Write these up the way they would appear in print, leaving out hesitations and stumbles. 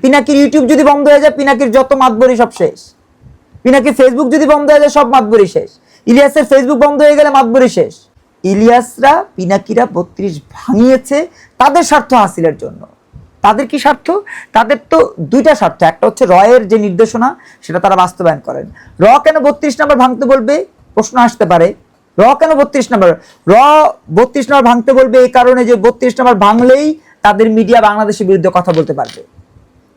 পিনাকির YouTube যদি বন্ধ হয়ে যায়, পিনাকির যত মাতবরি সব শেষ। পিনাকির ফেসবুক যদি বন্ধ হয়ে যায়, সব মাতবরি শেষ। ইলিয়াসের ফেসবুক বন্ধ হয়ে গেলে মাতবরি শেষ। ইলিয়াসরা, পিনাকিরা 32 ভাঙিয়েছে তাদের স্বার্থ হাসিলের জন্য। তাদের কি স্বার্থ? তাদের তো দুইটা স্বার্থ। একটা হচ্ছে রয়ের যে নির্দেশনা সেটা তারা বাস্তবায়ন করেন। র কেন 32 নম্বর ভাঙতে বলবে প্রশ্ন আসতে পারে। র কেন 32 নম্বর? র 32 নম্বর ভাঙতে বলবে এই কারণে যে 32 নম্বর ভাঙলেই তাদের মিডিয়া বাংলাদেশের বিরুদ্ধে কথা বলতে পারবে।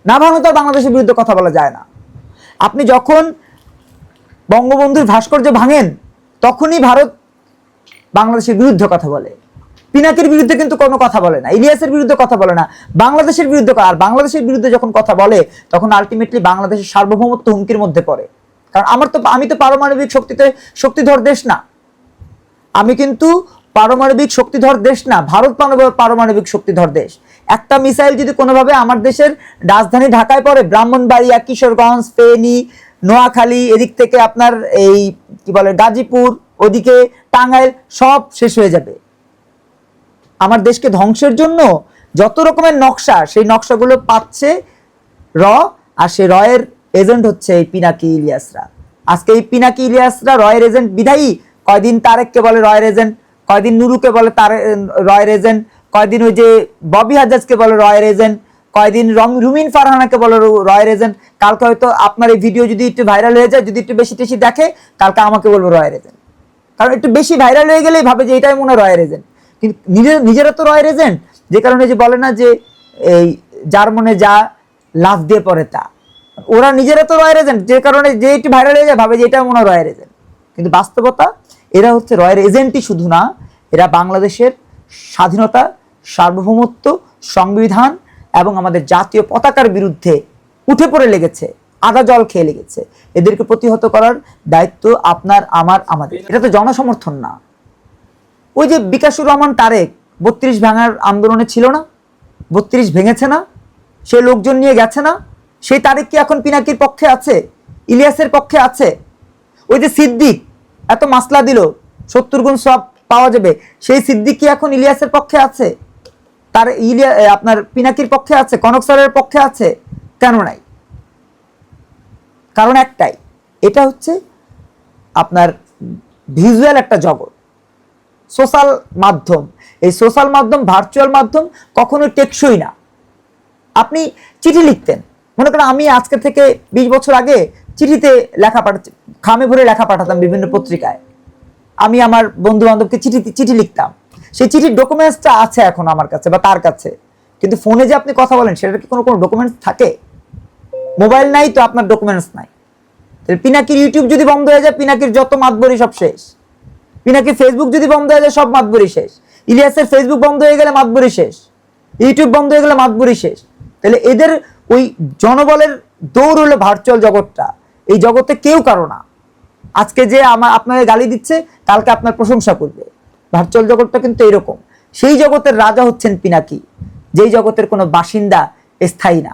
না ভাঙলে তো বাংলাদেশের বিরুদ্ধে কথা বলা যায় না। আপনি যখন বঙ্গবন্ধুর ভাস্কর্য ভাঙেন তখনই ভারত বাংলাদেশের বিরুদ্ধে কথা বলে। পিনাকির বিরুদ্ধে কিন্তু কোনো কথা বলে না, ইলিয়াসের বিরুদ্ধে কথা বলে না, বাংলাদেশের বিরুদ্ধে। আর বাংলাদেশের বিরুদ্ধে যখন কথা বলে তখন আলটিমেটলি বাংলাদেশের সার্বভৌমত্ব হুমকির মধ্যে পড়ে। কারণ আমি তো পারমাণবিক শক্তিধর দেশ না। আমি কিন্তু পারমাণবিক শক্তিধর দেশ না। ভারত পারমাণবিক শক্তিধর দেশ। একটা মিসাইল যদি কোনোভাবে আমার দেশের রাজধানী ঢাকায় পড়ে, ব্রাহ্মণবাড়িয়া, কিশোরগঞ্জ, ফেনী, নোয়াখালী, এদিক থেকে আপনার এই কি বলে গাজীপুর, ওদিকে টাঙ্গাইল, সব শেষ হয়ে যাবে। আমার দেশকে ধ্বংসের জন্য যত রকমের নকশা, সেই নকশাগুলো পাচ্ছে র, আর সেই রয়ের এজেন্ট হচ্ছে এই পিনাকি ইলিয়াসরা। আজকে এই পিনাকি ইলিয়াসরা রয়ের এজেন্ট বিধায়ী কয়দিন তারেককে বলে রয়ের এজেন্ট, কয়দিন নুরুকে বলে রয়ের এজেন্ট, কয়দিন ওই যে ববি হাজ্জাজকে বলে রয়ের এজেন্ট, কয়দিন রুমিন ফারহানাকে বলে রয়ের এজেন্ট। কালকে হয়তো আপনার এই ভিডিও যদি একটু ভাইরাল হয়ে যায়, যদি একটু বেশি টেশি দেখে, কালকে আমাকে বলবো রয়ের এজেন্ট। কারণ একটু বেশি ভাইরাল হয়ে গেলেই ভাবে যে এটাই মনে হয় রয়ের এজেন্ট। কিন্তু নিজেরা তো রয়ের এজেন্ট। যে কারণে যে বলে না যে এই যার মনে যা লাভ দিয়ে পড়ে তা, ওরা নিজেরা তো রয়ের এজেন্ট। যে কারণে যে একটু ভাইরাল হয়ে যায় ভাবে যে এটা মনে হয় রয়ের এজেন্ট। কিন্তু বাস্তবতা এরা হচ্ছে রয়ের এজেন্টই শুধু না, এরা বাংলাদেশের স্বাধীনতা, সার্বভৌমত্ব, সংবিধান এবং আমাদের জাতীয় পতাকার বিরুদ্ধে উঠে পড়ে লেগেছে, আদা জল খেয়ে লেগেছে। এদেরকে প্রতিহত করার দায়িত্ব আপনার, আমার, আমাদের। এটা তো জনসমর্থন না। ওই যে বিকাশুর রহমান তারেক 32 ভাঙার আন্দোলনে ছিল না? 32 ভেঙেছে না? সে লোকজন নিয়ে গেছে না? সেই তারেক কি এখন পিনাকির পক্ষে আছে? ইলিয়াসের পক্ষে আছে? ওই যে সিদ্দিক এত মাসলা দিল 70 গুণ সব পাওয়া যাবে, সেই সিদ্দিক কি এখন ইলিয়াসের পক্ষে আছে? তার আপনার পিনাকির পক্ষে আছে? কনক স্যারের পক্ষে আছে? কেন নাই? কারণ একটাই, এটা হচ্ছে আপনার ভিজুয়াল একটা জগৎ, সোশ্যাল মাধ্যম। এই সোশ্যাল মাধ্যম, ভার্চুয়াল মাধ্যম কখনো টেকসই না। আপনি চিঠি লিখতেন, মনে করেন আমি আজকে থেকে 20 বছর আগে চিঠিতে লেখা খামে ভরে লেখা পাঠাতাম বিভিন্ন পত্রিকায়। আমি আমার বন্ধু বান্ধবকে চিঠি লিখতাম। সেই চিঠির ডকুমেন্টসটা আছে এখন আমার কাছে বা তার কাছে। কিন্তু ফোনে যে আপনি কথা বলেন সেটার কি কোনো ডকুমেন্টস থাকে? মোবাইল নাই তো আপনার ডকুমেন্টস নাই। পিনাকির ইউটিউব যদি বন্ধ হয়ে যায়, পিনাকির যত মাতবরি সব শেষ। পিনাকির ফেসবুক যদি বন্ধ হয়ে যায়, সব মাতবরি শেষ। ইলিয়াসের ফেসবুক বন্ধ হয়ে গেলে মাতবরি শেষ। ইউটিউব বন্ধ হয়ে গেলে মাতবরি শেষ। তাহলে এদের ওই জনবলের দৌড় হলো ভার্চুয়াল জগৎটা। এই জগতে কেউ কারো না। আজকে যে আপনাকে গালি দিচ্ছে, কালকে আপনার প্রশংসা করবে। ভার্চুয়াল জগৎটা কিন্তু এরকম। সেই জগতের রাজা হচ্ছেন পিনাকি, যেই জগতের কোনো বাসিন্দা স্থায়ী না।